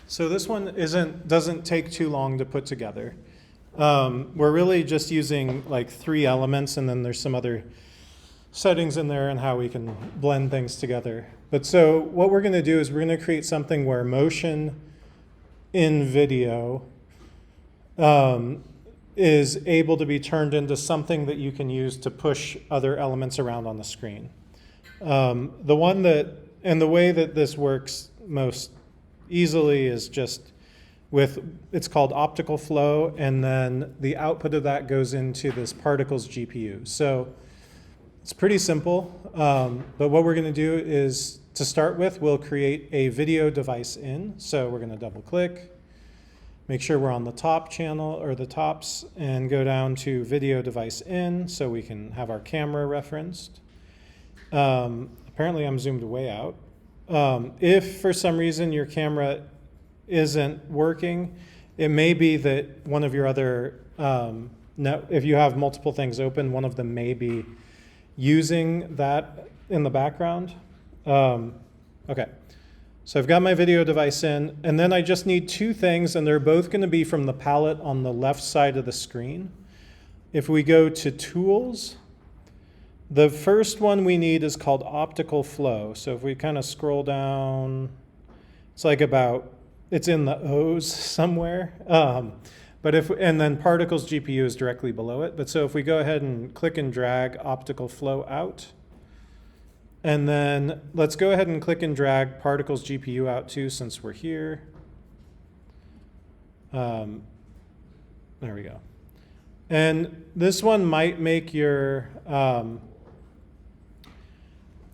So this one doesn't take too long to put together. We're really just using like 3 elements, and then there's some other settings in there and how we can blend things together. But so what we're going to do is we're going to create something where motion in video is able to be turned into something that you can use to push other elements around on the screen. The way that this works most easily is just it's called Optical Flow, and then the output of that goes into this ParticlesGPU. So it's pretty simple, but what we're going to do is, to start with, we'll create a video device in. So we're going to double click, make sure we're on the top channel or the tops, and go down to video device in so we can have our camera referenced. Apparently I'm zoomed way out. If for some reason your camera isn't working, it may be that one of your other, if you have multiple things open, one of them may be using that in the background. Okay, so I've got my video device in, and then I just need 2 things, and they're both going to be from the palette on the left side of the screen. If we go to Tools, the first one we need is called Optical Flow. So if we kind of scroll down, it's like it's in the O's somewhere. And then ParticlesGPU is directly below it. But so if we go ahead and click and drag Optical Flow out, and then let's go ahead and click and drag ParticlesGPU out too, since we're here. There we go. And this one might make your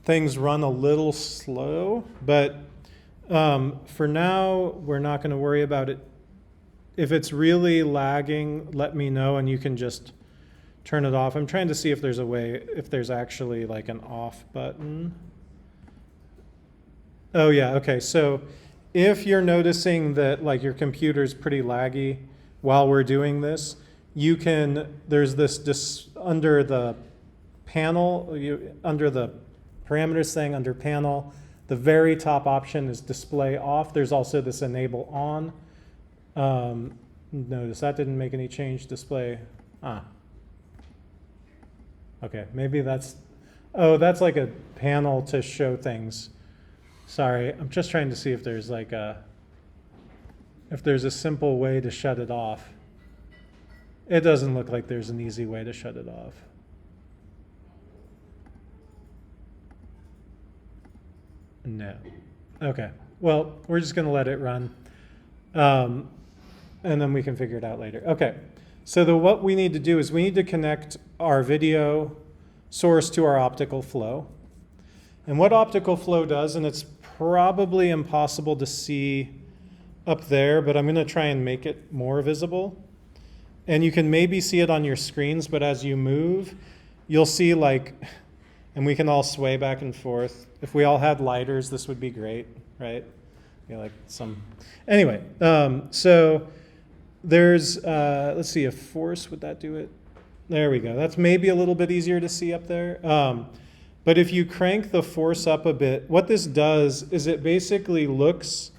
things run a little slow, but for now, we're not going to worry about it. If it's really lagging, let me know, and you can just turn it off. I'm trying to see if there's a way, if there's actually like an off button. Oh yeah, okay. So if you're noticing that like your computer's pretty laggy while we're doing this, you can, there's this under the panel, under the parameters thing, under panel, the very top option is display off. There's also this enable on. Notice that didn't make any change. Display. Okay, maybe that's like a panel to show things. Sorry, I'm just trying to see if there's like if there's a simple way to shut it off. It doesn't look like there's an easy way to shut it off. No. Okay. Well, we're just going to let it run. And then we can figure it out later. Okay. So what we need to do is we need to connect our video source to our optical flow. And what optical flow does, and it's probably impossible to see up there, but I'm going to try and make it more visible. And you can maybe see it on your screens, but as you move, you'll see like, and we can all sway back and forth. If we all had lighters, this would be great, right? Like anyway, so there's, let's see, a force, would that do it? There we go. That's maybe a little bit easier to see up there. But if you crank the force up a bit, what this does is it basically looks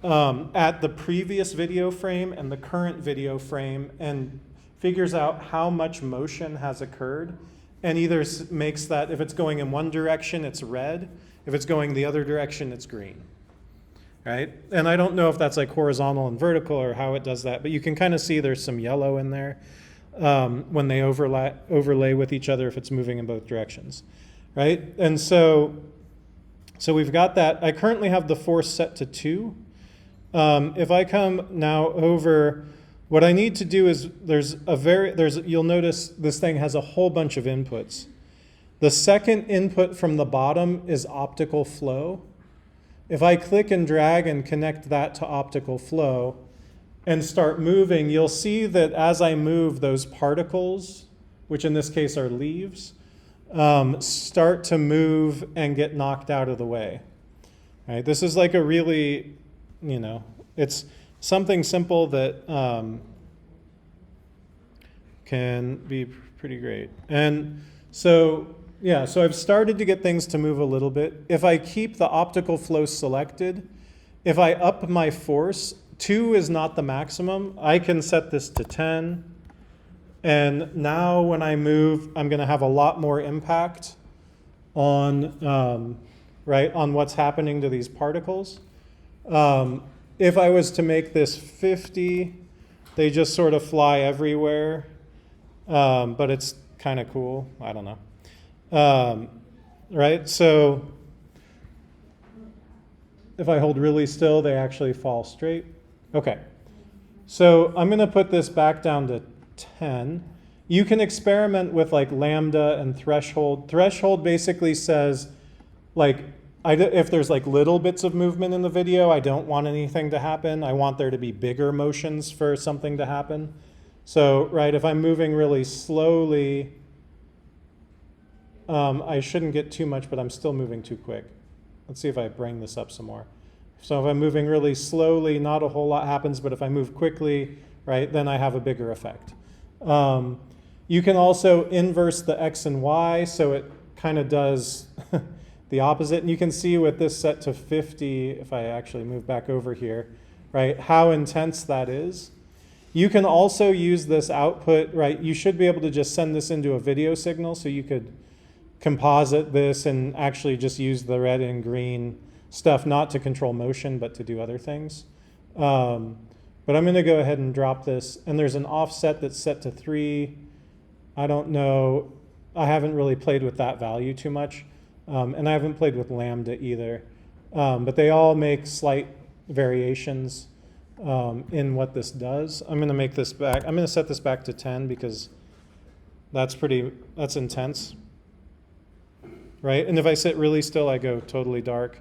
at the previous video frame and the current video frame and figures out how much motion has occurred, and either makes that, if it's going in one direction, it's red. If it's going the other direction, it's green. Right? And I don't know if that's like horizontal and vertical or how it does that, but you can kind of see there's some yellow in there when they overlay with each other if it's moving in both directions. Right? And so we've got that. I currently have the force set to 2. If I come now over, what I need to do is you'll notice this thing has a whole bunch of inputs. The second input from the bottom is optical flow. If I click and drag and connect that to optical flow and start moving, you'll see that as I move, those particles, which in this case are leaves, start to move and get knocked out of the way. Right? This is like a really, it's something simple that can be pretty great. And so, so I've started to get things to move a little bit. If I keep the optical flow selected, if I up my force, 2 is not the maximum. I can set this to 10. And now when I move, I'm going to have a lot more impact on, right, on what's happening to these particles. If I was to make this 50, they just sort of fly everywhere. But it's kind of cool. I don't know. Right? So if I hold really still, they actually fall straight. Okay. So I'm going to put this back down to 10. You can experiment with like lambda and threshold. Threshold basically says, like, if there's like little bits of movement in the video, I don't want anything to happen. I want there to be bigger motions for something to happen. So, right, if I'm moving really slowly, I shouldn't get too much, but I'm still moving too quick. Let's see if I bring this up some more. So if I'm moving really slowly, not a whole lot happens, but if I move quickly, right, then I have a bigger effect. You can also inverse the X and Y, so it kind of does the opposite. And you can see with this set to 50, if I actually move back over here, right, how intense that is. You can also use this output, right, you should be able to just send this into a video signal, so you could composite this and actually just use the red and green stuff, not to control motion, but to do other things. But I'm going to go ahead and drop this. And there's an offset that's set to 3. I don't know. I haven't really played with that value too much. And I haven't played with lambda either. But they all make slight variations in what this does. I'm going to make this back. I'm going to set this back to 10 because that's intense. Right? And if I sit really still, I go totally dark.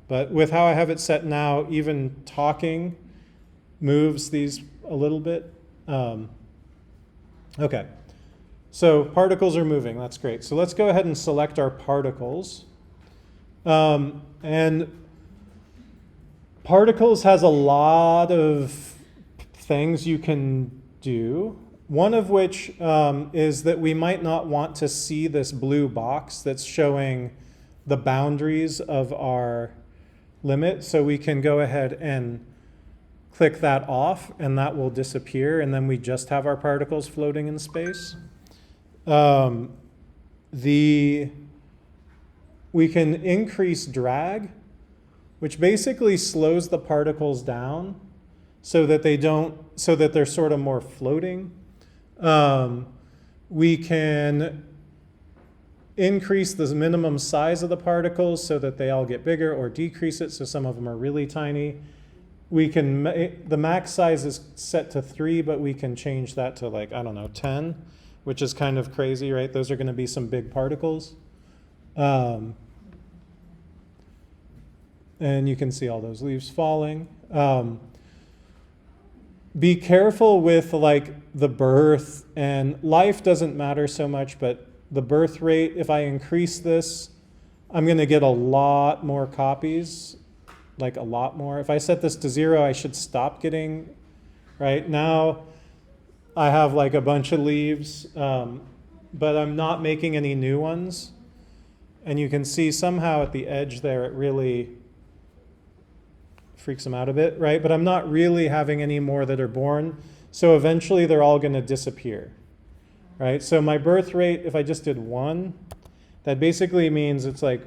But with how I have it set now, even talking moves these a little bit. Okay. So particles are moving. That's great. So let's go ahead and select our particles. And particles has a lot of things you can do. One of which is that we might not want to see this blue box that's showing the boundaries of our limit. So we can go ahead and click that off, and that will disappear, and then we just have our particles floating in space. We can increase drag, which basically slows the particles down so that they're sort of more floating. We can increase the minimum size of the particles so that they all get bigger, or decrease it so some of them are really tiny. We can, the max size is set to 3, but we can change that to, like, I don't know, 10, which is kind of crazy, right? Those are going to be some big particles. And you can see all those leaves falling. Be careful with like the birth, and life doesn't matter so much, but the birth rate, if I increase this, I'm going to get a lot more copies, like a lot more. If I set this to 0, I should stop getting, right? Now I have like a bunch of leaves, but I'm not making any new ones. And you can see somehow at the edge there, it really freaks them out a bit, right? But I'm not really having any more that are born. So eventually they're all going to disappear, right? So my birth rate, if I just did 1, that basically means it's like,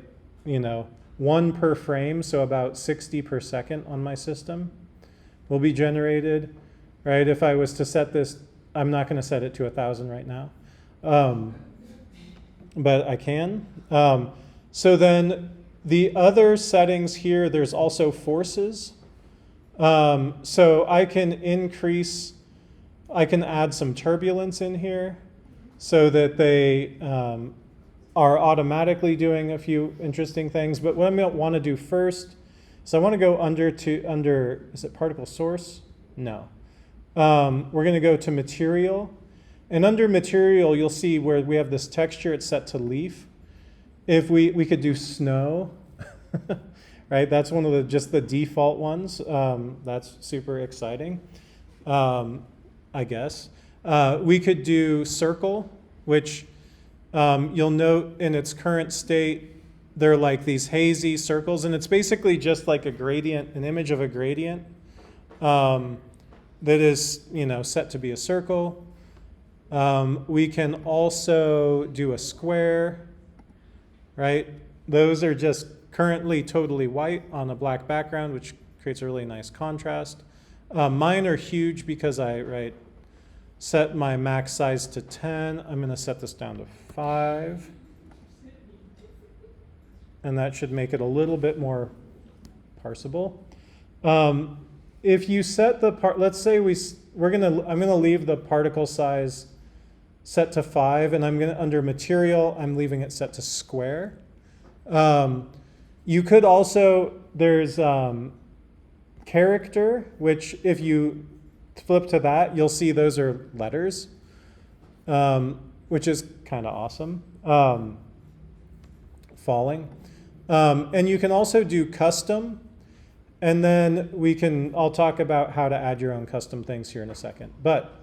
1 per frame, so about 60 per second on my system will be generated, right? If I was to set this, I'm not going to set it to 1,000 right now, but I can. So then the other settings here, there's also forces. So I can add some turbulence in here so that they are automatically doing a few interesting things. But what I want to do first, so I want to go under, is it particle source? No. We're going to go to material. And under material, you'll see where we have this texture, it's set to leaf. If we could do snow, right? That's one of just the default ones. That's super exciting, I guess. We could do circle, which you'll note in its current state, they're like these hazy circles, and it's basically just like a gradient, an image of a gradient that is, set to be a circle. We can also do a square, right? Those are just currently totally white on a black background, which creates a really nice contrast. Mine are huge because I set my max size to 10. I'm going to set this down to 5. And that should make it a little bit more parsable. If you set the let's say I'm going to leave the particle size set to 5, and under material, I'm leaving it set to square. You could also, there's character, which if you flip to that, you'll see those are letters, which is kind of awesome. Falling. And you can also do custom, and then I'll talk about how to add your own custom things here in a second. But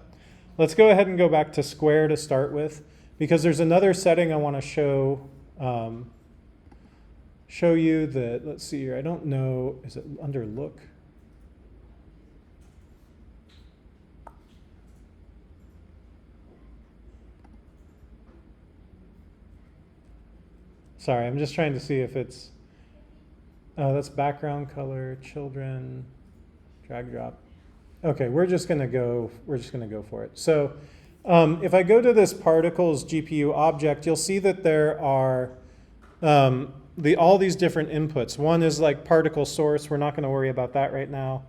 let's go ahead and go back to square to start with, because there's another setting I want to show you that, let's see here, I don't know, is it under look? Sorry, I'm just trying to see if it's, that's background color, children, drag drop. Okay, we're just gonna go for it. So if I go to this ParticlesGPU object, you'll see that there are all these different inputs. One is like particle source, we're not gonna worry about that right now.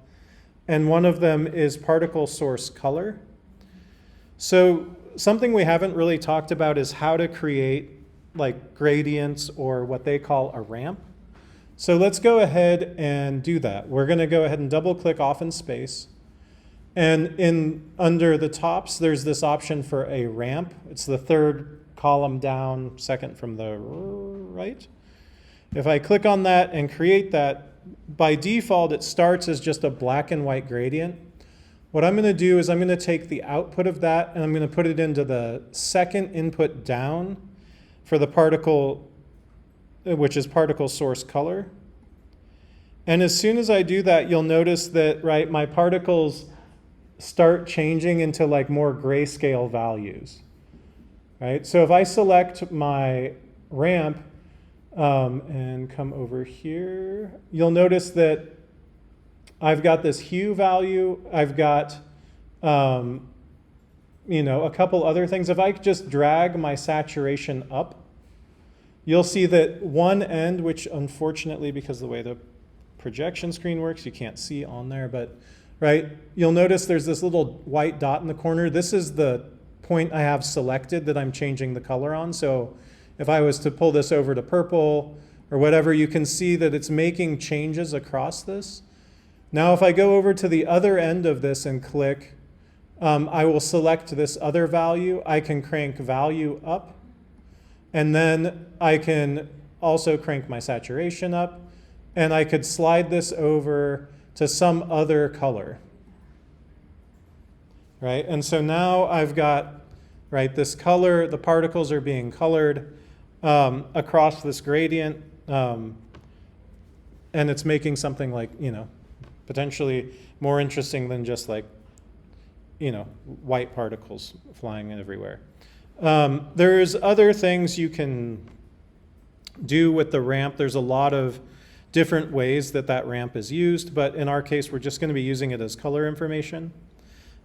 And one of them is particle source color. So something we haven't really talked about is how to create like gradients, or what they call a ramp. So let's go ahead and do that. We're going to go ahead and double click off in space. And under the tops, there's this option for a ramp. It's the third column down, second from the right. If I click on that and create that, by default, it starts as just a black and white gradient. What I'm going to do is I'm going to take the output of that and I'm going to put it into the second input down for the particle, which is particle source color. And as soon as I do that, you'll notice that, my particles start changing into like more grayscale values, right? So if I select my ramp and come over here, you'll notice that I've got this hue value. I've got a couple other things. If I just drag my saturation up, you'll see that one end, which unfortunately, because of the way the projection screen works, you can't see on there, but you'll notice there's this little white dot in the corner. This is the point I have selected that I'm changing the color on. So if I was to pull this over to purple or whatever, you can see that it's making changes across this. Now if I go over to the other end of this and click, I will select this other value. I can crank value up, and then I can also crank my saturation up, and I could slide this over to some other color, right? And so now I've got, this color, the particles are being colored across this gradient, and it's making something like, potentially more interesting than just like, white particles flying everywhere. There's other things you can do with the ramp. There's a lot of different ways that ramp is used, but in our case, we're just going to be using it as color information.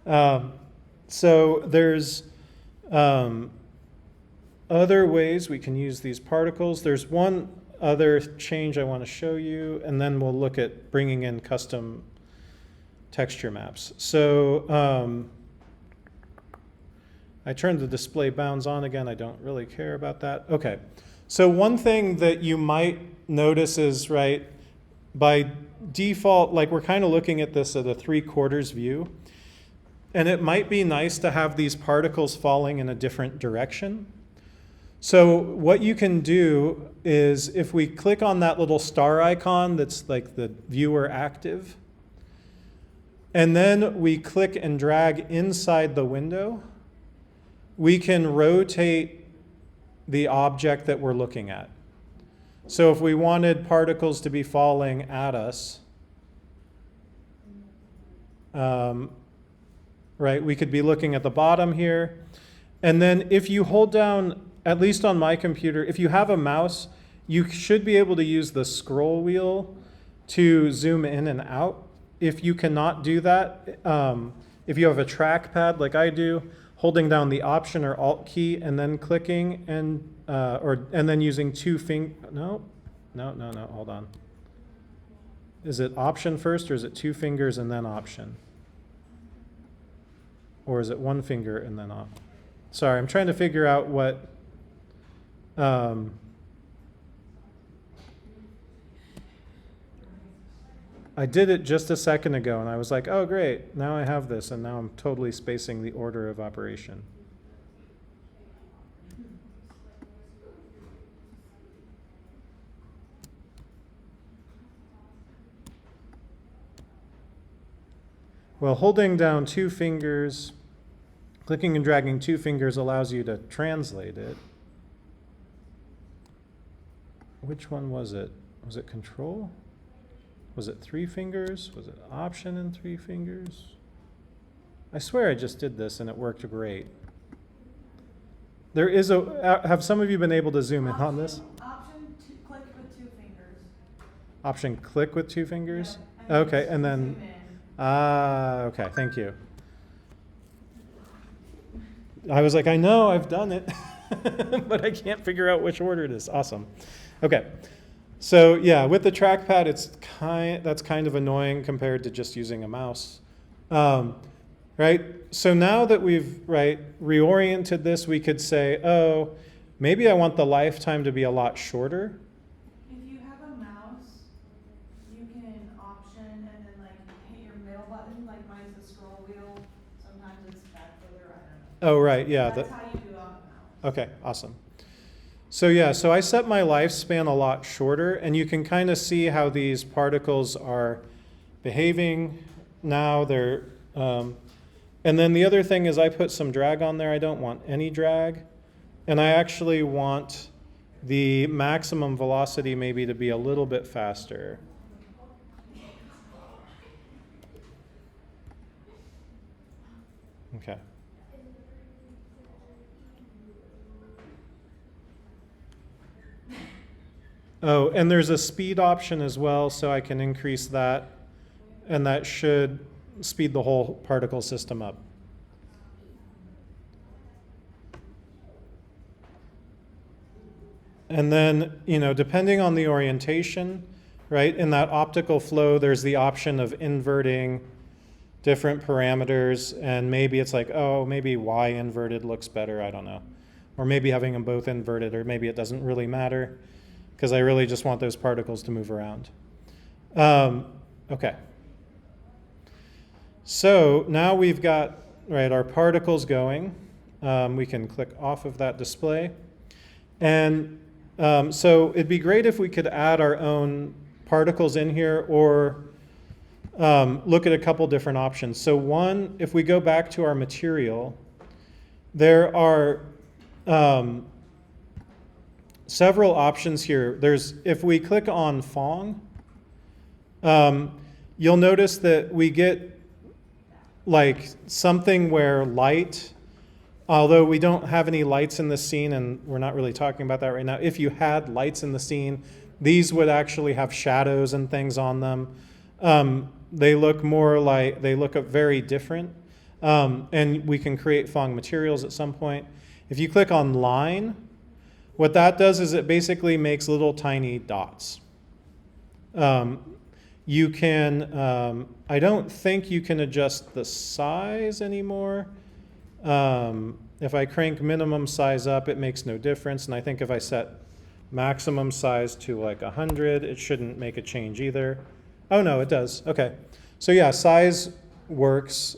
So there's other ways we can use these particles. There's one other change I want to show you, and then we'll look at bringing in custom texture maps. So I turned the display bounds on again. I don't really care about that. Okay. So one thing that you might notice is, by default, we're kind of looking at this at a 3/4 view. And it might be nice to have these particles falling in a different direction. So what you can do is, if we click on that little star icon that's like the viewer active, and then we click and drag inside the window, we can rotate the object that we're looking at. So if we wanted particles to be falling at us, right, we could be looking at the bottom here. And then if you hold down, at least on my computer, if you have a mouse, you should be able to use the scroll wheel to zoom in and out. If you cannot do that, if you have a trackpad like I do, holding down the Option or Alt key and then clicking and then using two fingers. No, hold on. Is it Option first, or is it two fingers and then Option? Or is it one finger and then Option? Sorry, I'm trying to figure out what. I did it just a second ago, and I was like, oh, great, now I have this, and now I'm totally spacing the order of operation. Well, holding down two fingers, clicking and dragging two fingers allows you to translate it. Which one was it? Was it Control? Was it three fingers? Was it Option and three fingers? I swear I just did this and it worked great. There is have some of you been able to zoom in on this? Option click with two fingers. Option click with two fingers? Yeah, okay, and then, okay, thank you. I was like, I know, I've done it, but I can't figure out which order it is. Awesome. Okay. So yeah, with the trackpad, that's kind of annoying compared to just using a mouse, right? So now that we've reoriented this, we could say, oh, maybe I want the lifetime to be a lot shorter. If you have a mouse, you can Option and then hit your middle button, like mine's the scroll wheel. Sometimes it's back further. I don't know. Oh right, yeah. That's how you do it on the mouse. Okay, awesome. So yeah, so I set my lifespan a lot shorter, and you can kind of see how these particles are behaving now. They're, and then the other thing is I put some drag on there. I don't want any drag. And I actually want the maximum velocity maybe to be a little bit faster. Okay. Oh, and there's a speed option as well, so I can increase that, and that should speed the whole particle system up. And then, depending on the orientation, right, in that optical flow, there's the option of inverting different parameters, and maybe it's like, oh, maybe Y inverted looks better, I don't know. Or maybe having them both inverted, or maybe it doesn't really matter, because I really just want those particles to move around. Okay. So now we've got our particles going. We can click off of that display. And so it'd be great if we could add our own particles in here, or look at a couple different options. So one, if we go back to our material, there are several options here. If we click on Phong, you'll notice that we get something where light, although we don't have any lights in the scene, and we're not really talking about that right now. If you had lights in the scene, these would actually have shadows and things on them. They look very different. And we can create Phong materials at some point. If you click on line, what that does is it basically makes little tiny dots. You can, I don't think you can adjust the size anymore. If I crank minimum size up, it makes no difference. And I think if I set maximum size to 100, it shouldn't make a change either. Oh no, it does. Okay. So yeah, size works.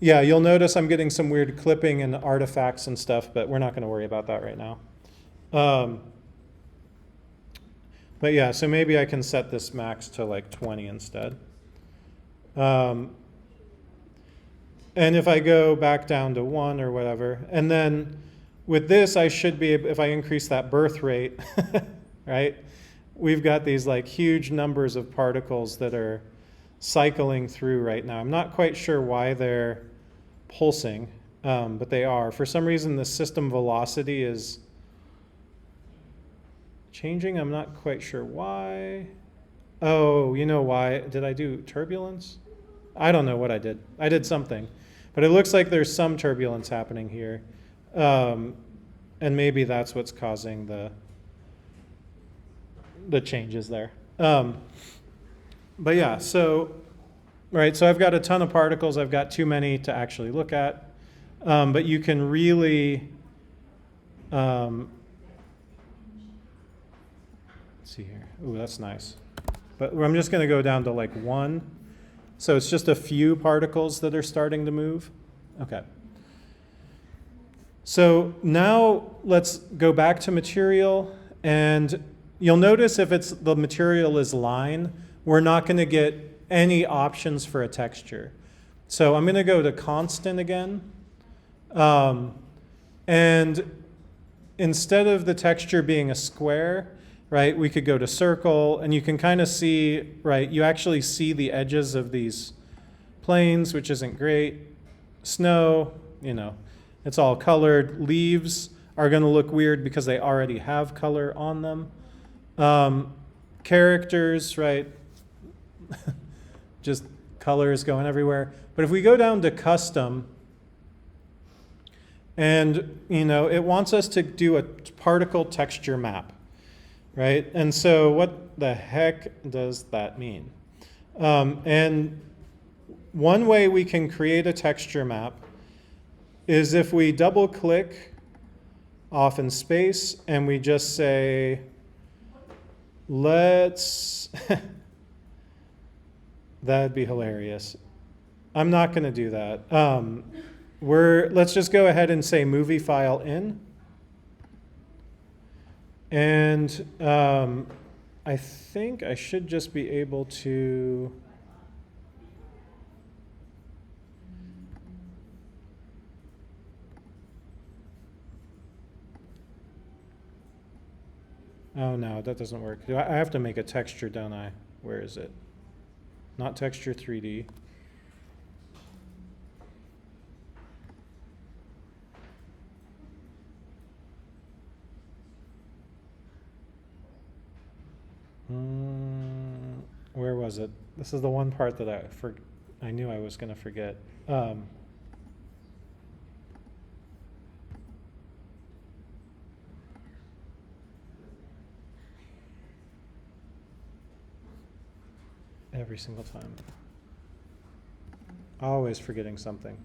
Yeah, you'll notice I'm getting some weird clipping and artifacts and stuff, but we're not going to worry about that right now. But yeah, so maybe I can set this max to 20 instead. And if I go back down to 1 or whatever, and then with this, I should be, if I increase that birth rate, right? We've got these like huge numbers of particles that are cycling through right now. I'm not quite sure why they're pulsing, but they are. For some reason, the system velocity is changing. I'm not quite sure why. Oh, you know why? Did I do turbulence? I don't know what I did. I did something. But it looks like there's some turbulence happening here. And maybe that's what's causing the changes there. But yeah, so, right, so I've got a ton of particles. I've got too many to actually look at. But you can really, let's see here. Ooh, that's nice. But I'm just going to go down to like 1. So it's just a few particles that are starting to move. Okay. So now let's go back to material, and you'll notice if it's the material is line, we're not going to get any options for a texture. So I'm going to go to constant again. And instead of the texture being a square, right, we could go to circle, and you can kind of see, right, you actually see the edges of these planes, which isn't great. Snow, you know, it's all colored. Leaves are going to look weird because they already have color on them. Characters, right, just colors going everywhere. But if we go down to custom, and, you know, it wants us to do a particle texture map, right? And so what the heck does that mean? And one way we can create a texture map is if we double click off in space and we just say, let's, that'd be hilarious. I'm not going to do that. Let's just go ahead and say movie file in. And I think I should just be able to, oh no, that doesn't work. I have to make a texture, don't I? Where is it? Not texture 3D. Where was it? This is the one part that I knew I was going to forget. Every single time. Always forgetting something.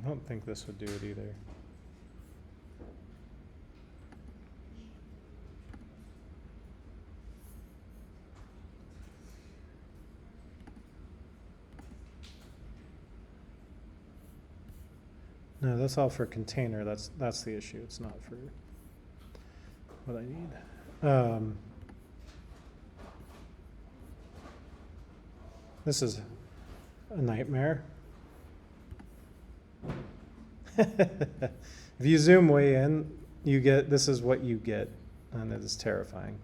I don't think this would do it either. No, that's all for container. That's the issue. It's not for what I need. This is a nightmare. If you zoom way in, this is what you get, and it is terrifying.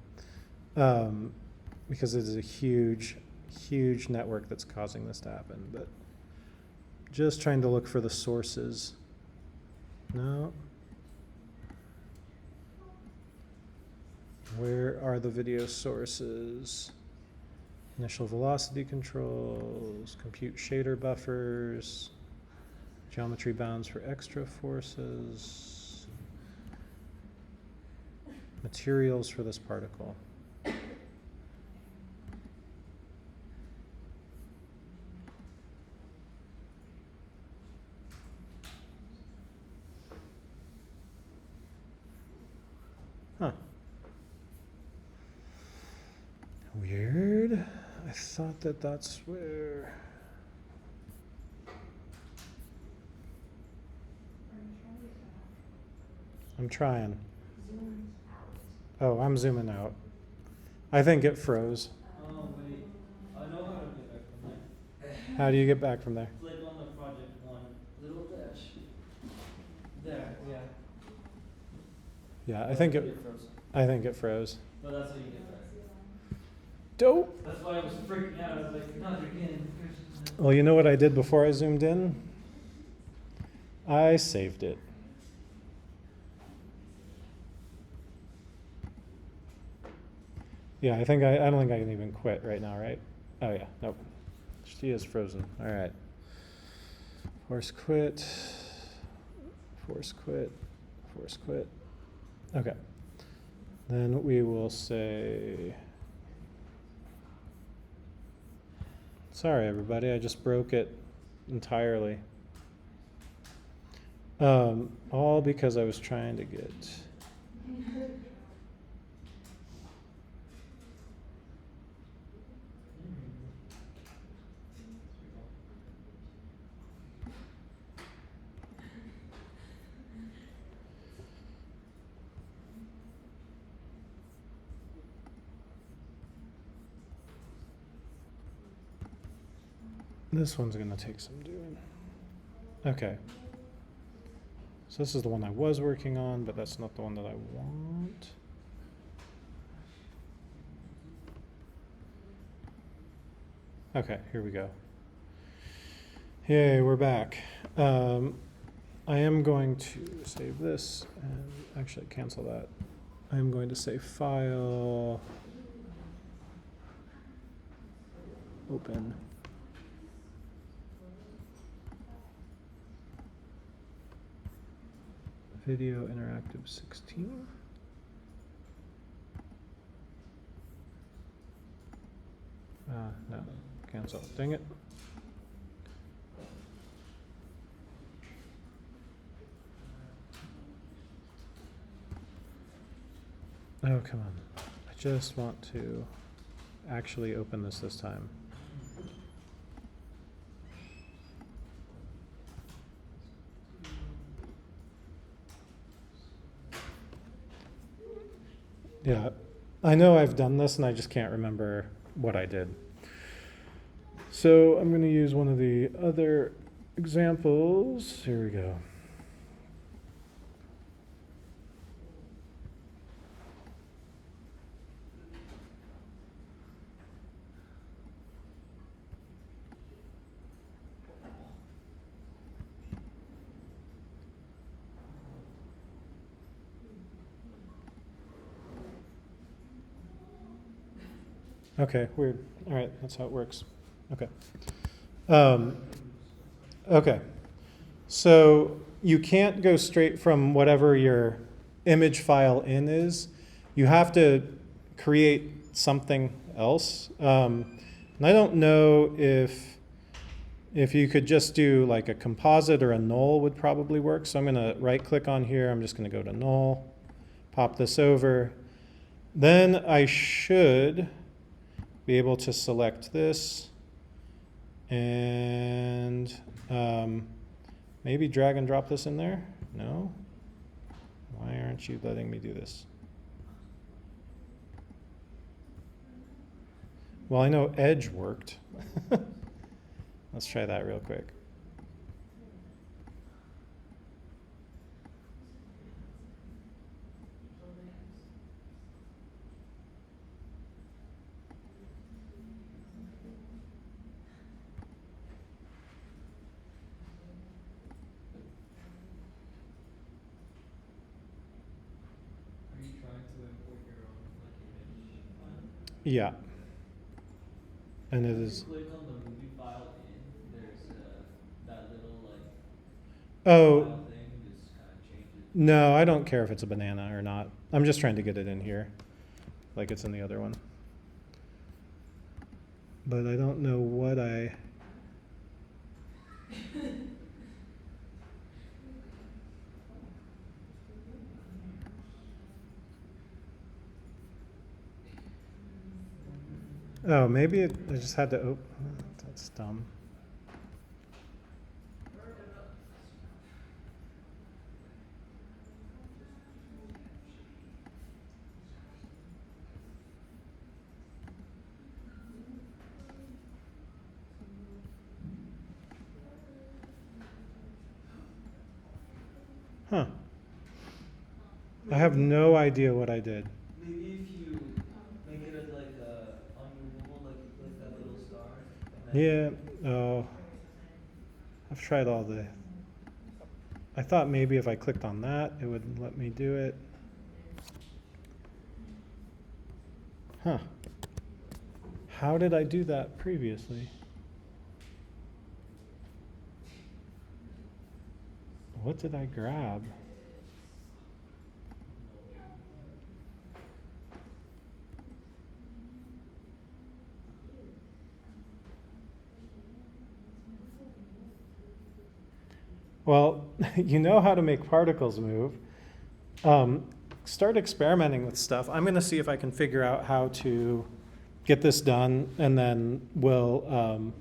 Because it is a huge, huge network that's causing this to happen. But just trying to look for the sources. No. Where are the video sources? Initial velocity controls, compute shader buffers, geometry bounds for extra forces, materials for this particle. Huh. Weird. I thought that's where. I'm trying. Oh, I'm zooming out. I think it froze. Oh, wait. I know how to get back from there. How do you get back from there? Click on the project one little dash. There, yeah. Yeah, I But think it it. froze. I think it froze. But that's how you get back. Dope. That's why I was freaking out. I was like, not again. Well, you know what I did before I zoomed in? I saved it. Yeah, I don't think I can even quit right now, right? Oh yeah, nope. She is frozen. All right. Force quit. Force quit. Force quit. Okay. Then we will say, sorry everybody, I just broke it entirely. All because I was trying to get this one's gonna take some doing. Okay. So this is the one I was working on, but that's not the one that I want. Okay, here we go. Yay, we're back. I am going to save this and actually cancel that. I'm going to say File, Open. Video Interactive 16. No, cancel. Dang it. Oh, come on. I just want to actually open this time. Yeah, I know I've done this and I just can't remember what I did. So I'm going to use one of the other examples. Here we go. Okay, weird. All right, that's how it works. Okay. Okay. So you can't go straight from whatever your image file in is. You have to create something else. And I don't know if you could just do like a composite or a null would probably work. So I'm going to right click on here. I'm just going to go to null, pop this over. Then I should be able to select this and maybe drag and drop this in there. No? Why aren't you letting me do this? Well, I know Edge worked. Let's try that real quick. Are you trying to import your own like image file? Yeah. And it is. Click on the movie file in. There's that little like Oh. file thing. Just kind of change it. No, I don't care if it's a banana or not. I'm just trying to get it in here, like it's in the other one. But I don't know what I. Oh, maybe I just had to open. That's dumb. I have no idea what I did. Maybe if you make it as like unmovable, like you click that little star, and then Yeah, oh, I've tried all the, I thought maybe if I clicked on that, it would let me do it. Huh. How did I do that previously? What did I grab? Well, you know how to make particles move. Start experimenting with stuff. I'm going to see if I can figure out how to get this done, and then we'll